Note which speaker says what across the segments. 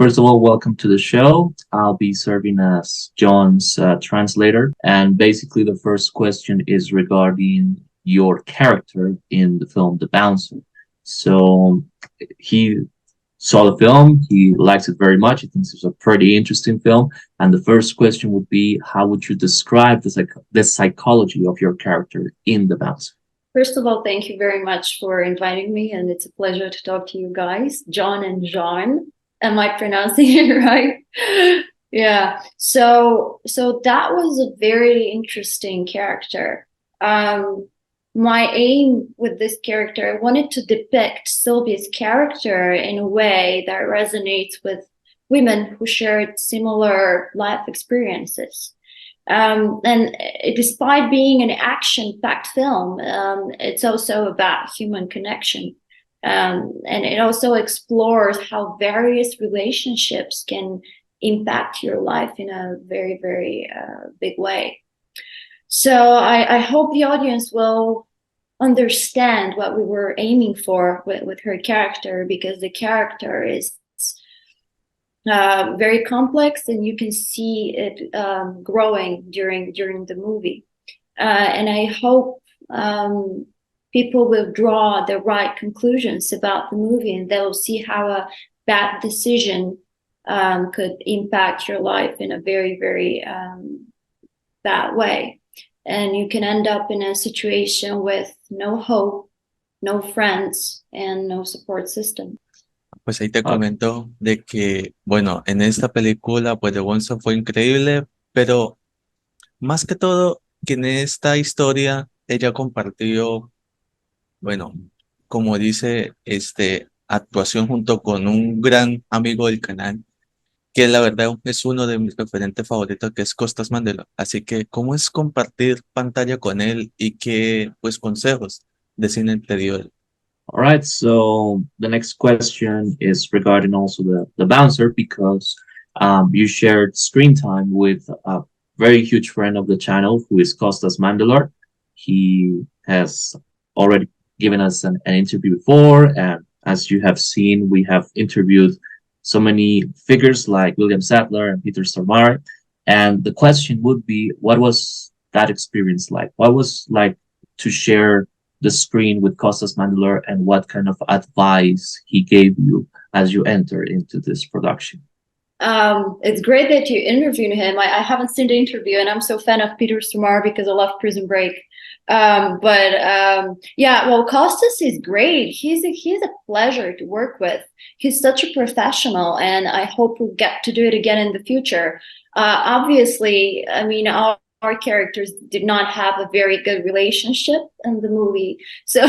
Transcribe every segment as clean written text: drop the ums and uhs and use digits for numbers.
Speaker 1: First of all, welcome to the show. I'll be serving as John's translator. And basically, the first question is regarding your character in the film The Bouncer. So he saw the film, he likes it very much. He thinks it's a pretty interesting film. And the first question would be, how would you describe the psychology of your character in The Bouncer?
Speaker 2: First of all, thank you very much for inviting me, and it's a pleasure to talk to you guys, Jhon and Jhon. Am I pronouncing it right? Yeah. So that was a very interesting character. My aim with this character, I wanted to depict Sylvia's character in a way that resonates with women who shared similar life experiences. And despite being an action-packed film, it's also about human connection. And it also explores how various relationships can impact your life in a very, very big way. So I hope the audience will understand what we were aiming for with her character, because the character is very complex, and you can see it growing during the movie. And I hope people will draw the right conclusions about the movie, and they'll see how a bad decision could impact your life in a very, very bad way. And you can end up in a situation with no hope, no friends, and no support system.
Speaker 3: Pues ahí te comento de que, bueno, en esta película, pues The Bouncer fue increíble, pero más que todo, que en esta historia ella compartió, bueno, como dice, actuación junto con un gran amigo del canal, que la verdad es uno de mis referentes favoritos, que es Costas Mandela. Así que, ¿cómo es compartir pantalla con él y qué, pues, consejos de cine interior?
Speaker 1: All right, so the next question is regarding also the bouncer, because you shared screen time with a very huge friend of the channel who is Costas Mandelar. He has already given us an interview before, and as you have seen, we have interviewed so many figures like William Sadler and Peter Stormare. And the question would be, what was that experience like? What was like to share the screen with Costas Mandelar, and what kind of advice he gave you as you enter into this production?
Speaker 2: It's great that you interviewed him. I haven't seen the interview, and I'm so fan of Peter Stormare because I love Prison Break. Yeah, well, Costas is great. He's a pleasure to work with. He's such a professional, and I hope we'll get to do it again in the future. Obviously, I mean, our characters did not have a very good relationship in the movie. So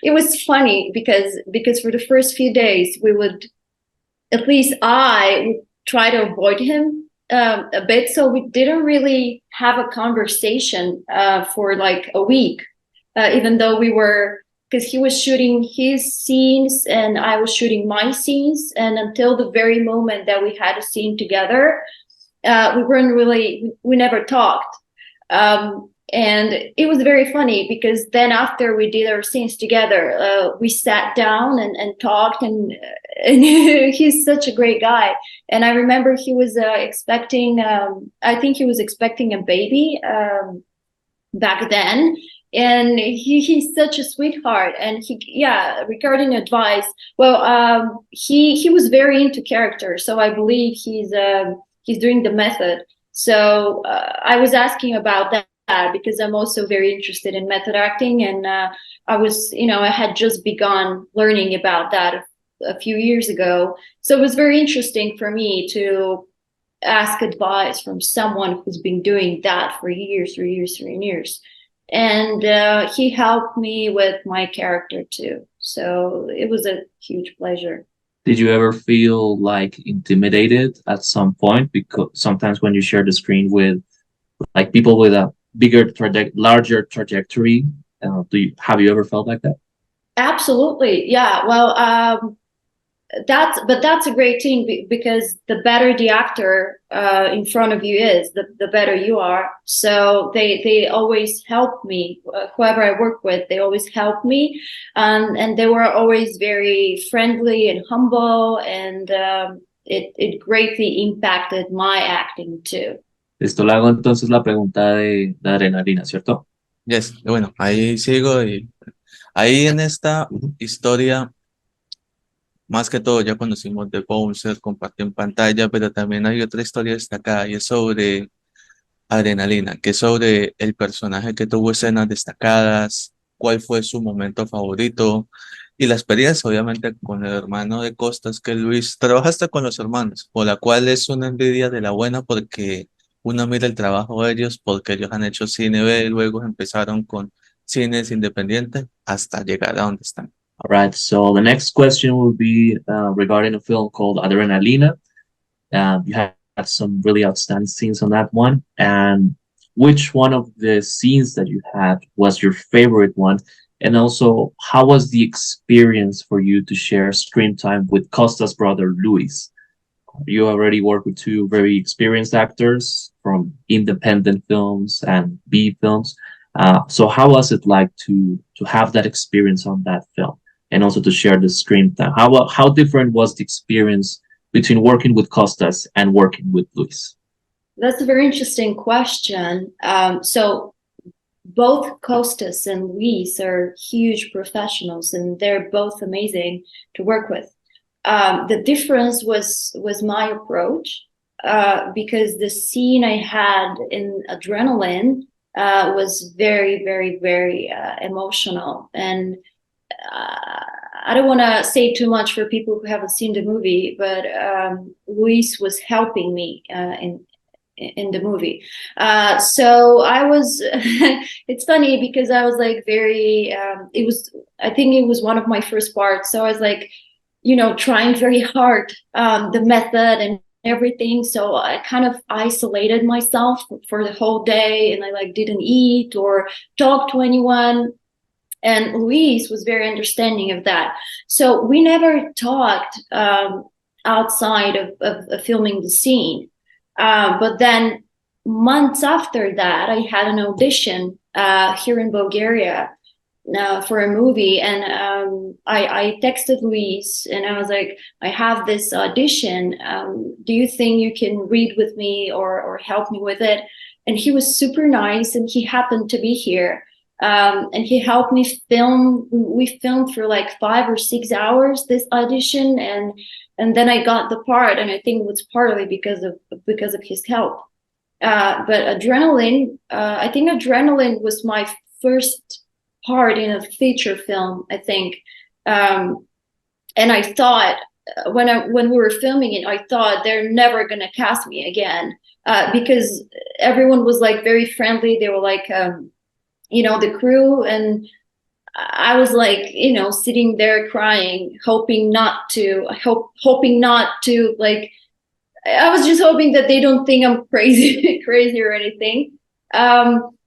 Speaker 2: it was funny because for the first few days, we would, at least I would try to avoid him a bit. So we didn't really have a conversation for like a week, even though because he was shooting his scenes and I was shooting my scenes. And until the very moment that we had a scene together, we never talked. And it was very funny because then after we did our scenes together, we sat down and talked, and he's such a great guy. And I remember he was expecting, I think he was expecting a baby back then. And he's such a sweetheart. And regarding advice, well, he was very into character. So I believe he's doing the method. So I was asking about that because I'm also very interested in method acting, and I had just begun learning about that a few years ago. So it was very interesting for me to ask advice from someone who's been doing that for years. And he helped me with my character too. So it was a huge pleasure.
Speaker 1: Did you ever feel like intimidated at some point? Because sometimes when you share the screen with like people with a larger trajectory, have you ever felt like that?
Speaker 2: Absolutely, yeah. Well, that's a great thing, because the better the actor in front of you is, the better you are. So they always help me. Whoever I work with, they always help me, and they were always very friendly and humble, and it greatly impacted my acting too.
Speaker 1: Esto le hago entonces la pregunta de adrenalina, ¿cierto?
Speaker 3: Yes, bueno, ahí sigo y ahí en esta
Speaker 1: Ujú.
Speaker 3: historia, más que todo ya conocimos The Bouncer, compartió en pantalla, pero también hay otra historia destacada y es sobre Adrenalina, que es sobre el personaje que tuvo escenas destacadas, cuál fue su momento favorito y la experiencia, obviamente, con el hermano de Costas, que Luis, trabajaste con los hermanos, por la cual es una envidia de la buena porque uno mira el trabajo de ellos, porque ellos han hecho cine B, luego empezaron con cines independientes hasta llegar a donde están.
Speaker 1: All right, so the next question will be regarding a film called Adrenalina. You had some really outstanding scenes on that one. And which one of the scenes that you had was your favorite one? And also, how was the experience for you to share screen time with Costa's brother, Luis? You already work with two very experienced actors from independent films and B films. So how was it like to have that experience on that film and also to share the screen time? How different was the experience between working with Costas and working with Luis?
Speaker 2: That's a very interesting question. So both Costas and Luis are huge professionals, and they're both amazing to work with. The difference was my approach, because the scene I had in Adrenaline was very, very, very emotional. And I don't want to say too much for people who haven't seen the movie, but Luis was helping me in the movie. So I was, it's funny because I was like I think it was one of my first parts. So I was like, trying very hard, the method and everything. So I kind of isolated myself for the whole day, and I like didn't eat or talk to anyone. And Luis was very understanding of that. So we never talked outside of filming the scene. But then months after that, I had an audition here in Bulgaria for a movie. And I texted Luis and I was like, I have this audition. Do you think you can read with me or help me with it? And he was super nice, and he happened to be here. And he helped me film. We filmed for like 5 or 6 hours this audition, and then I got the part. And I think it was partly because of his help. But Adrenaline, I think Adrenaline was my first part in a feature film, I think. And I thought when we were filming it, I thought they're never gonna cast me again, because everyone was like very friendly. They were like, the crew, and I was like, sitting there crying, hoping not to like, I was just hoping that they don't think I'm crazy, crazy or anything.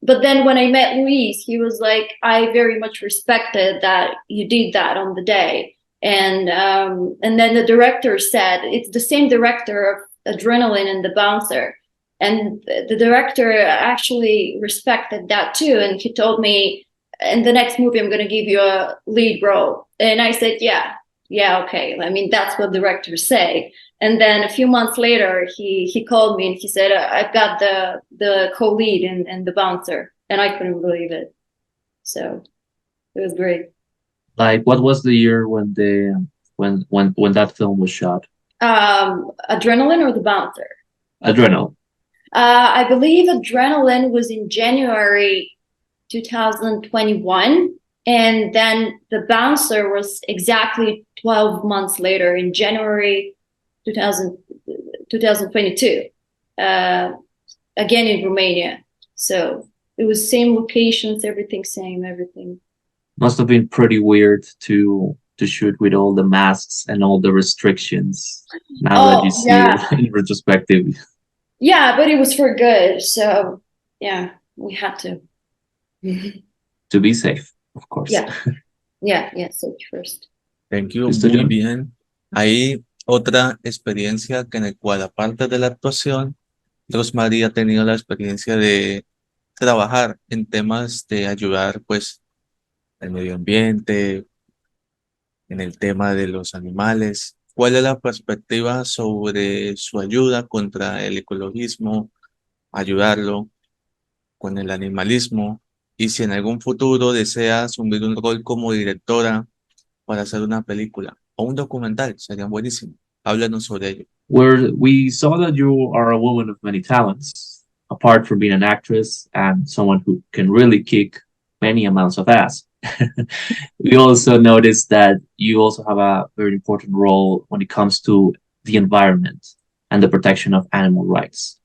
Speaker 2: But then when I met Luis, he was like, I very much respected that you did that on the day. And then the director said, it's the same director of Adrenaline and The Bouncer. And the director actually respected that too. And he told me, in the next movie, I'm going to give you a lead role. And I said, yeah, okay. I mean, that's what directors say. And then a few months later, he called me and he said, I've got the co-lead in The Bouncer. And I couldn't believe it. So it was great.
Speaker 1: Like, what was the year when when that film was shot?
Speaker 2: Adrenaline or The Bouncer?
Speaker 1: Adrenal.
Speaker 2: I believe Adrenaline was in January 2021. And then The Bouncer was exactly 12 months later in January 2022, again in Romania. So it was same locations, everything same, everything.
Speaker 1: Must have been pretty weird to shoot with all the masks and all the restrictions now that you see it in retrospective.
Speaker 2: Yeah, but it was for good. So yeah, we had to.
Speaker 1: To be safe, of course.
Speaker 2: Yeah, safety first.
Speaker 3: Thank you,
Speaker 1: ¿Listo,
Speaker 3: muy
Speaker 1: Jhon?
Speaker 3: bien. Ahí otra experiencia que en el cual, aparte de la actuación, Rosmary ha tenido la experiencia de trabajar en temas de ayudar, pues, al medio ambiente, en el tema de los animales. ¿Cuál es la perspectiva sobre su ayuda contra el ecologismo, ayudarlo con el animalismo? Y si en algún futuro desea asumir un rol como directora para hacer una película o un documental, sería buenísimo. Háblanos sobre ello.
Speaker 1: Where we saw that you are a woman of many talents, apart from being an actress and someone who can really kick many amounts of ass. We also noticed that you also have a very important role when it comes to the environment and the protection of animal rights.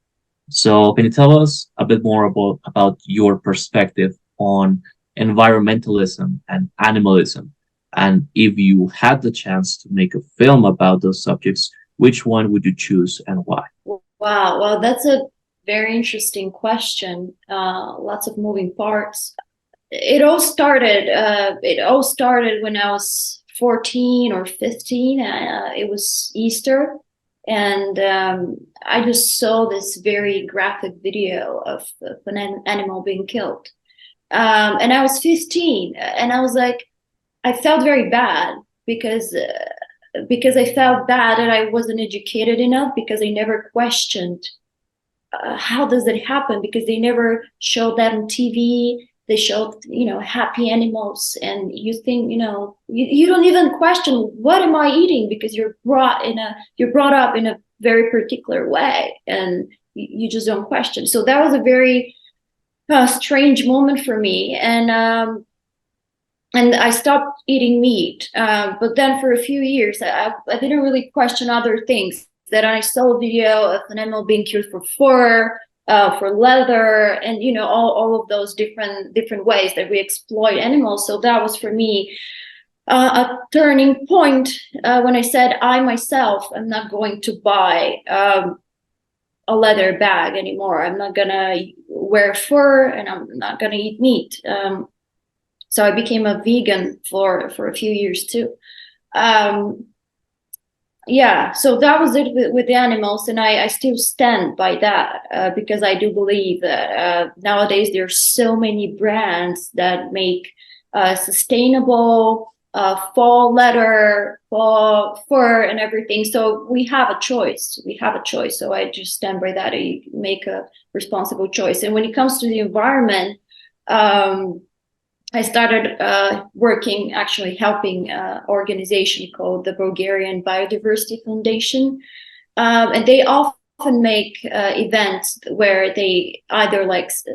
Speaker 1: So, can you tell us a bit more about your perspective on environmentalism and animalism? And if you had the chance to make a film about those subjects, which one would you choose and why?
Speaker 2: Wow, well, that's a very interesting question. Lots of moving parts. It all started when I was 14 or 15. It was Easter, and I just saw this very graphic video of an animal being killed. And I was 15, and I was like, I felt very bad because I felt bad that I wasn't educated enough, because I never questioned how does it happen, because they never showed that on TV. They showed, happy animals, and you think, you don't even question, what am I eating, because you're brought up in a very particular way, and you just don't question. So that was a very strange moment for me, and I stopped eating meat. But then for a few years, I didn't really question other things. Then I saw a video of an animal being killed for fur, for leather, and all of those different ways that we exploit animals. So that was for me a turning point, when I said, I myself am not going to buy a leather bag anymore. I'm not gonna wear fur, and I'm not gonna eat meat. So I became a vegan for a few years too. Yeah, so that was it with the animals, and I still stand by that, because I do believe that nowadays there are so many brands that make sustainable fall leather, fall fur, and everything. So we have a choice. So I just stand by that. I make a responsible choice. And when it comes to the environment, I started working, actually helping an organization called the Bulgarian Biodiversity Foundation. And they often make events where they either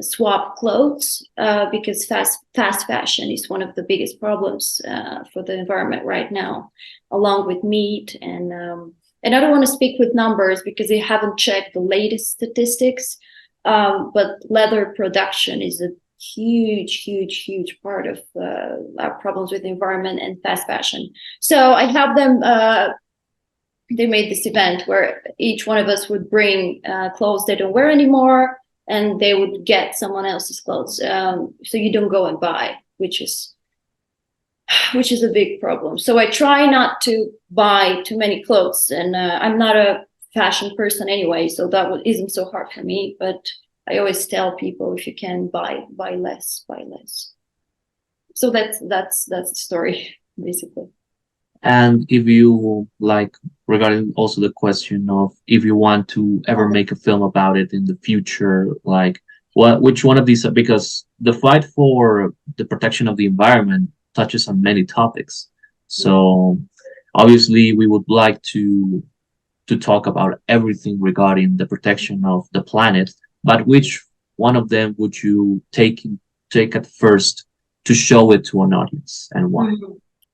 Speaker 2: swap clothes, because fast fashion is one of the biggest problems for the environment right now, along with meat. And I don't want to speak with numbers because I haven't checked the latest statistics, but leather production is a huge part of our problems with the environment and fast fashion. So I helped them. They made this event where each one of us would bring clothes they don't wear anymore, and they would get someone else's clothes. So you don't go and buy, which is a big problem. So I try not to buy too many clothes, and I'm not a fashion person anyway, so that isn't so hard for me. But I always tell people, if you can buy less. So that's the story, basically.
Speaker 1: And if you like, regarding also the question of if you want to ever make a film about it in the future, like which one of these, because the fight for the protection of the environment touches on many topics. So obviously we would like to talk about everything regarding the protection of the planet, but which one of them would you take at first to show it to an audience, and why?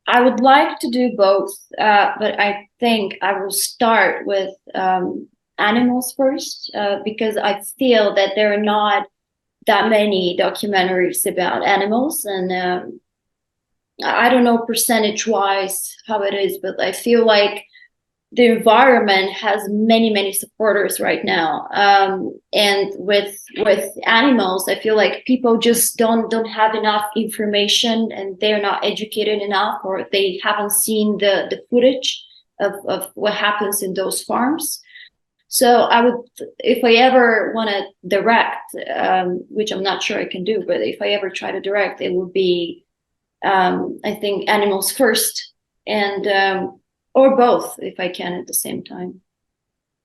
Speaker 2: I would like to do both, but I think I will start with animals first, because I feel that there are not that many documentaries about animals, and I don't know percentage-wise how it is, but I feel like the environment has many supporters right now, and with animals, I feel like people just don't have enough information, and they're not educated enough, or they haven't seen the footage of what happens in those farms. So I would, if I ever want to direct, which I'm not sure I can do, but if I ever try to direct, it would be, I think, animals first. And or both if I can at the same time.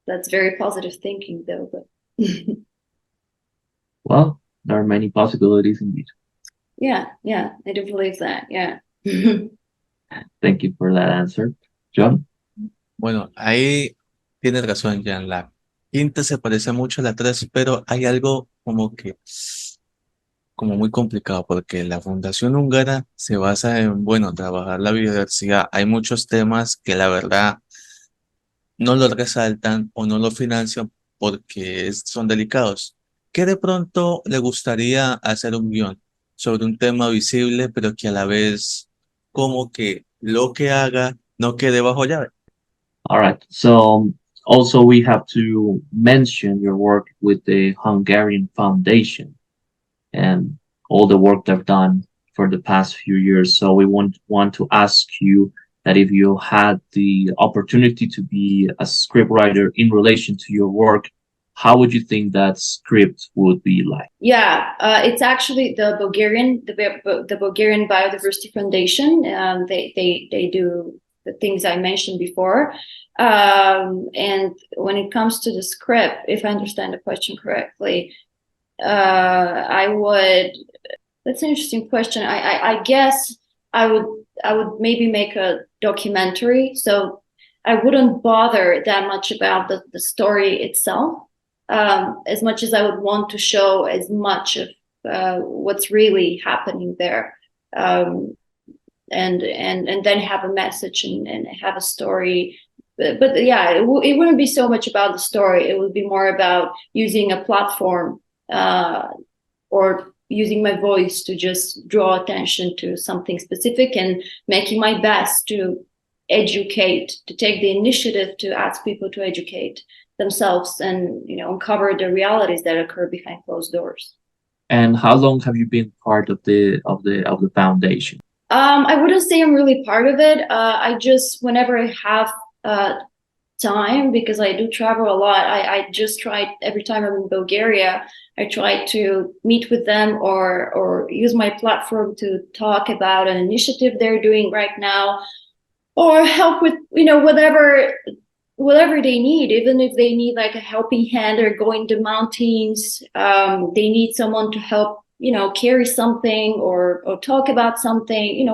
Speaker 2: That's very positive thinking, though. But
Speaker 1: Well, there are many possibilities indeed.
Speaker 2: yeah, I do believe that. Yeah.
Speaker 1: Thank you for that answer. Jhon?
Speaker 3: Bueno, ahí tienes razón, Jan. La quinta se parece mucho a la tres, pero hay algo como que, como muy complicado, porque la Fundación Húngara se basa en, bueno, trabajar la biodiversidad. Hay muchos temas que la verdad no lo resaltan o no lo financian porque son delicados. ¿Qué de pronto le gustaría hacer un guión sobre un tema visible, pero que a la vez como que lo que haga no quede bajo llave?
Speaker 1: All right. So also we have to mention your work with the Hungarian Foundation and all the work they've done for the past few years. So we want to ask you that if you had the opportunity to be a scriptwriter in relation to your work, how would you think that script would be like?
Speaker 2: Yeah, it's actually the Bulgarian Biodiversity Foundation. They do the things I mentioned before. And when it comes to the script, if I understand the question correctly, I would. That's an interesting question. I guess I would maybe make a documentary. So I wouldn't bother that much about the story itself, as much as I would want to show as much of what's really happening there, and then have a message and have a story. But yeah, it wouldn't be so much about the story. It would be more about using a platform or using my voice to just draw attention to something specific and making my best to educate, to take the initiative to ask people to educate themselves and uncover the realities that occur behind closed doors.
Speaker 1: And how long have you been part of the foundation?
Speaker 2: I wouldn't say I'm really part of it. I just, whenever I have time, because I do travel a lot, I just try, every time I'm in Bulgaria, I try to meet with them or use my platform to talk about an initiative they're doing right now, or help with whatever they need, even if they need like a helping hand or going to mountains, they need someone to help carry something or talk about something,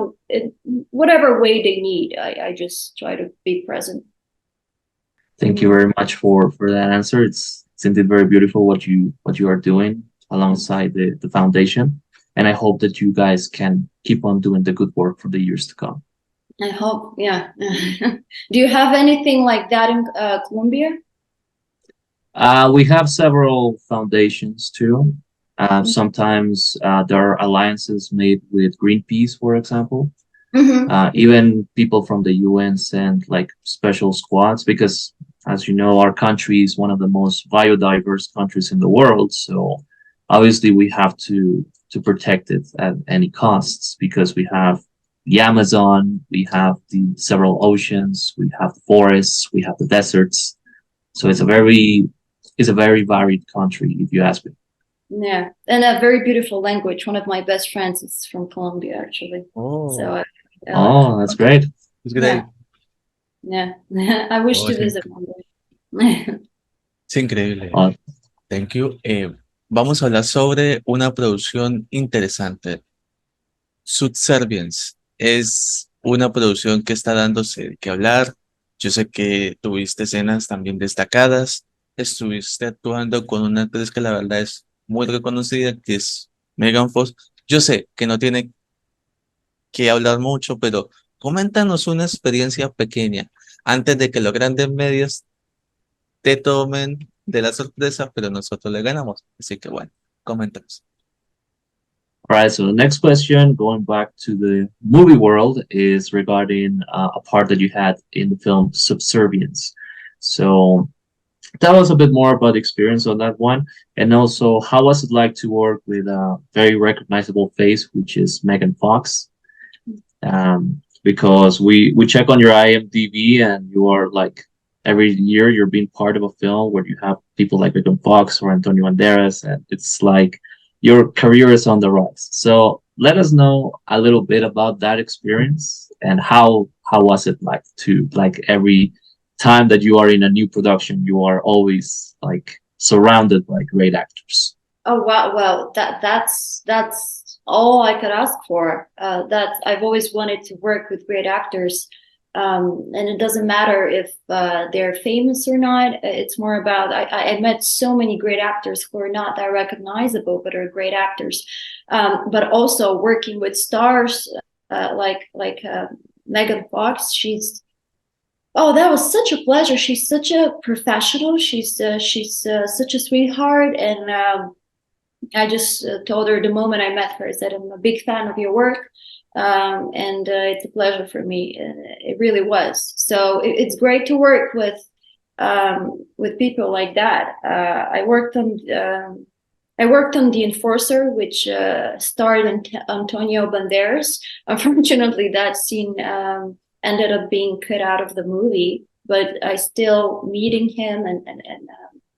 Speaker 2: whatever way they need. I just try to be present.
Speaker 1: Thank you very much for that answer. It's indeed very beautiful what you are doing alongside the foundation, and I hope that you guys can keep on doing the good work for the years to come.
Speaker 2: I hope, yeah. Do you have anything like that in Colombia?
Speaker 1: We have several foundations too. Sometimes there are alliances made with Greenpeace, for example. Even people from the UN send like special squads because, as you know, our country is one of the most biodiverse countries in the world. So obviously we have to protect it at any costs because we have the Amazon, we have the several oceans, we have the forests, we have the deserts. So it's a very varied country, if you ask me.
Speaker 2: Yeah, and a very beautiful language. One of my best friends is from Colombia, actually.
Speaker 3: Oh,
Speaker 2: So
Speaker 1: That's great.
Speaker 3: it's great.
Speaker 2: Yeah. I wish
Speaker 3: Oh,
Speaker 2: to
Speaker 3: es,
Speaker 2: visit one day.
Speaker 3: es increíble.
Speaker 1: Uh,
Speaker 3: Thank you. Vamos a hablar sobre una producción interesante. Subservience es una producción que está dándose de qué hablar. Yo sé que tuviste escenas también destacadas. Estuviste actuando con una actriz que la verdad es muy reconocida, que es Megan Fox. Yo sé que no tiene que hablar mucho, pero coméntanos una experiencia pequeña antes de que los grandes medios te tomen de la sorpresa, pero nosotros le ganamos. Así que bueno, coméntanos.
Speaker 1: All right, so the next question, going back to the movie world, is regarding a part that you had in the film Subservience. So tell us a bit more about the experience on that one, and also how was it like to work with a very recognizable face, which is Megan Fox? Because we check on your IMDb, and you are like every year you're being part of a film where you have people like Megan Fox or Antonio Banderas, and it's like your career is on the rise. So let us know a little bit about that experience and how was it like to like every time that you are in a new production, you are always like surrounded by great actors?
Speaker 2: Oh wow, well that's all I could ask for. That I've always wanted to work with great actors, and it doesn't matter if they're famous or not. It's more about I met so many great actors who are not that recognizable but are great actors. But also working with stars like Megan Fox. Oh, that was such a pleasure. She's such a professional. She's such a sweetheart, and I just told her the moment I met her, I said, I'm a big fan of your work. And it's a pleasure for me. It really was. So it's great to work with people like that. I worked on The Enforcer, which starred Antonio Banderas. Unfortunately, that scene ended up being cut out of the movie, but I still meeting him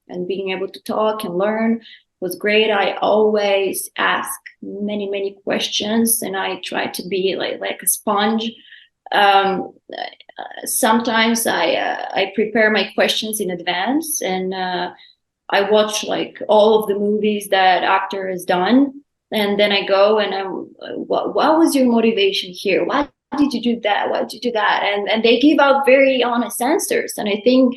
Speaker 2: and being able to talk and learn was great. I always ask many questions, and I try to be like a sponge. Sometimes I prepare my questions in advance, and I watch like all of the movies that actor has done, and then I go and what was your motivation here? Why did you do that? Why did you do that? And they give out very honest answers, and I think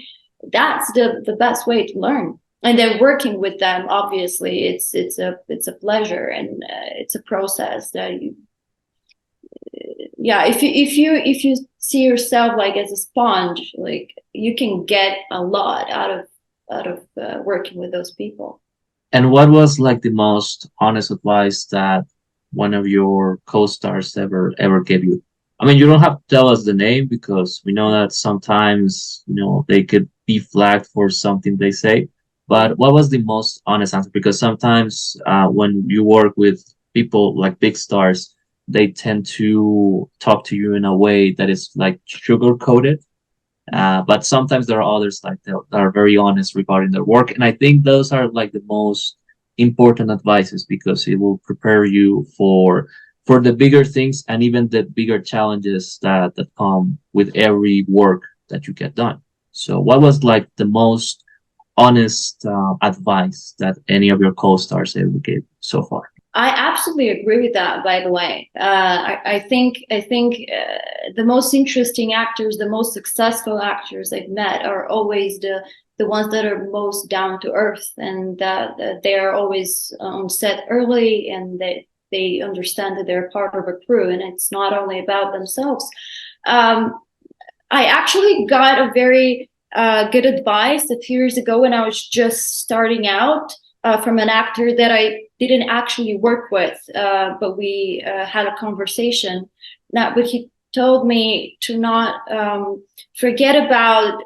Speaker 2: that's the best way to learn. And then working with them, obviously, it's a pleasure, and it's a process that you, yeah. If you see yourself like as a sponge, like you can get a lot out of working with those people.
Speaker 1: And what was like the most honest advice that one of your co-stars ever gave you? I mean, you don't have to tell us the name because we know that sometimes, they could be flagged for something they say. But what was the most honest answer? Because sometimes when you work with people like big stars, they tend to talk to you in a way that is like sugar coated. But sometimes there are others like that are very honest regarding their work, and I think those are like the most important advices because it will prepare you for the bigger things and even the bigger challenges that come with every work that you get done. So, what was like the most honest advice that any of your co-stars ever gave so far?
Speaker 2: I absolutely agree with that. By the way, I think the most interesting actors, the most successful actors I've met, are always the ones that are most down to earth, and that they are always on set early, and they understand that they're part of a crew, and it's not only about themselves. I actually got a very good advice a few years ago when I was just starting out from an actor that I didn't actually work with, but we had a conversation. But he told me to not forget about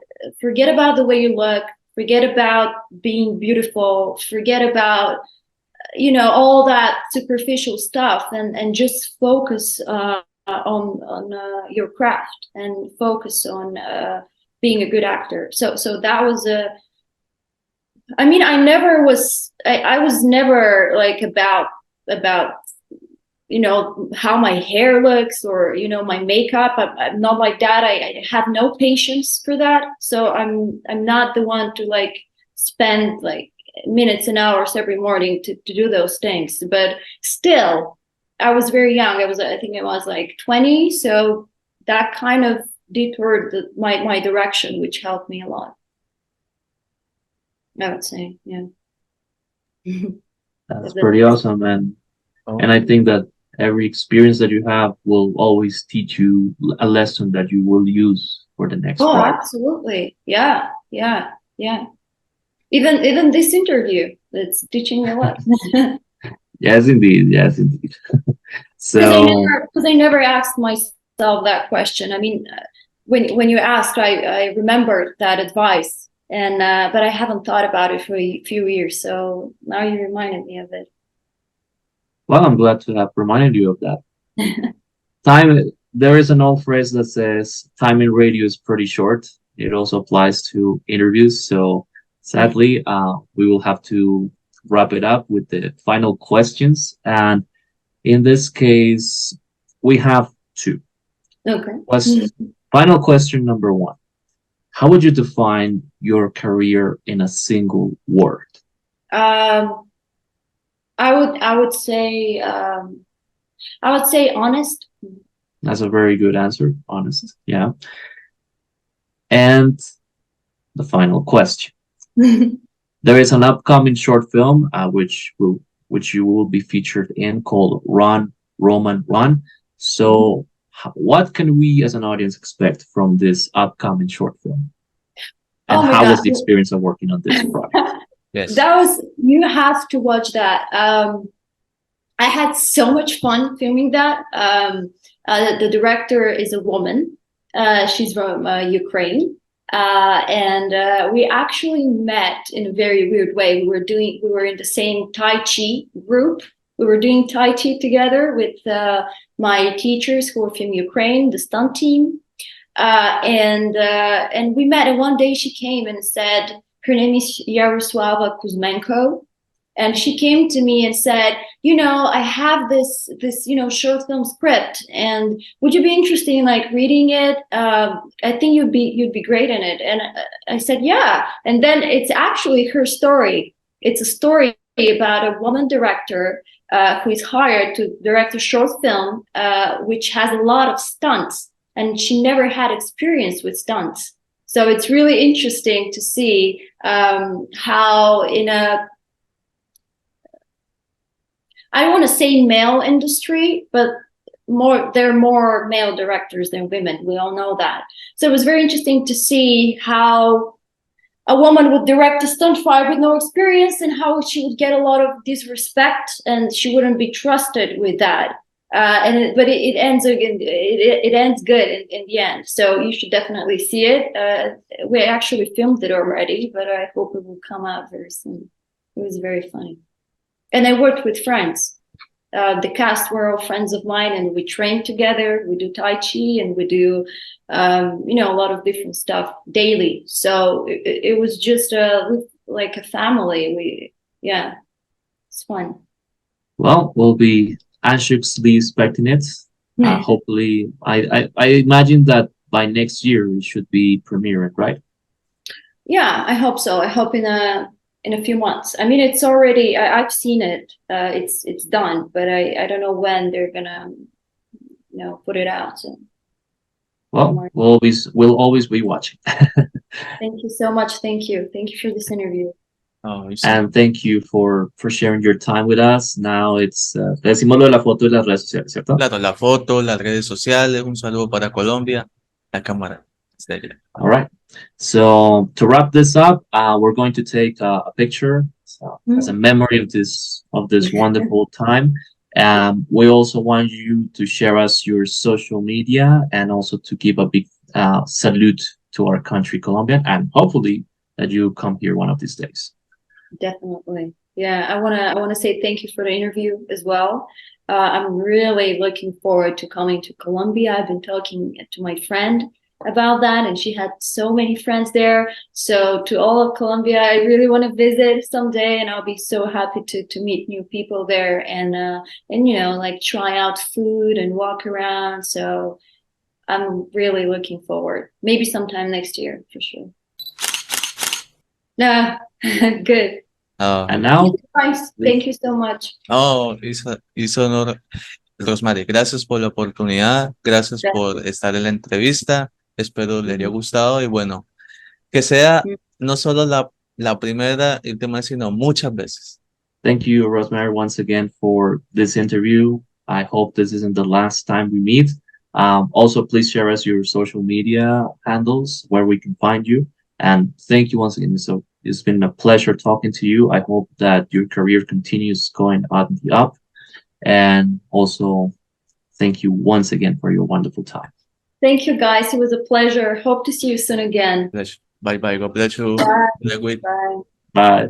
Speaker 2: the way you look, forget about being beautiful, forget about all that superficial stuff, and just focus on your craft and focus on being a good actor. So that was I mean, I was never like about how my hair looks or my makeup. I'm not like that. I have no patience for that. So I'm not the one to like spend like minutes and hours every morning to do those things. But still, I was very young. I think I was like 20. So that kind of detoured my direction, which helped me a lot, I would say. Yeah.
Speaker 1: That's pretty awesome, and I think that every experience that you have will always teach you a lesson that you will use for the next
Speaker 2: Oh,
Speaker 1: project.
Speaker 2: absolutely. Yeah. Even this interview, that's teaching me a lot.
Speaker 1: Yes, indeed. Yes, indeed. So,
Speaker 2: Because I never asked myself that question. I mean, when you asked, I remembered that advice, and but I haven't thought about it for a few years. So now you reminded me of it.
Speaker 1: well, I'm glad to have reminded you of that. There is an old phrase that says time in radio is pretty short. It also applies to interviews. So sadly, we will have to wrap it up with the final questions. And in this case, we have two.
Speaker 2: Okay.
Speaker 1: Final question number one. How would you define your career in a single word?
Speaker 2: Um, I would say honest.
Speaker 1: That's a very good answer. Honest. Yeah. And the final question. There is an upcoming short film which you will be featured in called Run, Roman Run. So what can we as an audience expect from this upcoming short film? And
Speaker 2: Oh my
Speaker 1: how
Speaker 2: God.
Speaker 1: was the experience of working on this project?
Speaker 3: Yes.
Speaker 2: You have to watch that. I had so much fun filming that. The director is a woman. She's from Ukraine. And we actually met in a very weird way. We were in the same Tai Chi group. We were doing Tai Chi together with my teachers who were from Ukraine, the stunt team. And we met, and one day she came and said, her name is Yaroslava Kuzmenko. And she came to me and said, I have this short film script, and would you be interested in like reading it? I think you'd be great in it. And I said, yeah. And then it's actually her story. It's a story about a woman director who is hired to direct a short film, which has a lot of stunts, and she never had experience with stunts. So it's really interesting to see how in a, I don't want to say male industry, but there are more male directors than women. We all know that. So it was very interesting to see how a woman would direct a stunt fight with no experience, and how she would get a lot of disrespect, and she wouldn't be trusted with that. But it ends again. It ends good in the end. So you should definitely see it. We actually filmed it already, but I hope it will come out very soon. It was very funny. And I worked with friends. The cast were all friends of mine, and we train together. We do Tai Chi, and we do, a lot of different stuff daily. So it was just like a family. It's fun.
Speaker 1: Well, we'll be anxiously expecting it. Hopefully, I imagine that by next year it should be premiering, right?
Speaker 2: Yeah, I hope so. I hope in a few months. I mean, it's already. I've seen it. It's done, but I don't know when they're gonna, put it out. So.
Speaker 1: Well, we'll always be watching.
Speaker 2: Thank you so much. Thank you for this interview.
Speaker 3: Oh,
Speaker 1: And thank you for sharing your time with us. Now it's le decimos lo de la foto de las redes sociales, ¿cierto?
Speaker 3: Claro, la foto, las redes sociales, un saludo para Colombia, la cámara.
Speaker 1: All right. So to wrap this up, we're going to take a picture as a memory of this wonderful time. We also want you to share us your social media, and also to give a big salute to our country, Colombia, and hopefully that you come here one of these days.
Speaker 2: Definitely. Yeah, I wanna say thank you for the interview as well. I'm really looking forward to coming to Colombia. I've been talking to my friend about that, and she had so many friends there. So to all of Colombia, I really want to visit someday, and I'll be so happy to meet new people there, and like try out food and walk around. So I'm really looking forward. Maybe sometime next year for sure. Yeah, good.
Speaker 1: And now,
Speaker 2: thank you so much.
Speaker 3: Oh, hizo honor, Rosmary. Gracias por la oportunidad, gracias por estar en la entrevista. Espero le haya gustado, y bueno, que sea no solo la primera y última, sino muchas veces.
Speaker 1: Thank you, Rosemary, once again for this interview. I hope this isn't the last time we meet. Also, please share us your social media handles where we can find you. And thank you once again. So it's been a pleasure talking to you. I hope that your career continues going on the up. And also, thank you once again for your wonderful time.
Speaker 2: Thank you, guys. It was a pleasure. Hope to see you soon again.
Speaker 3: Bye bye. God bless you.
Speaker 2: Bye. Bye.
Speaker 1: Bye.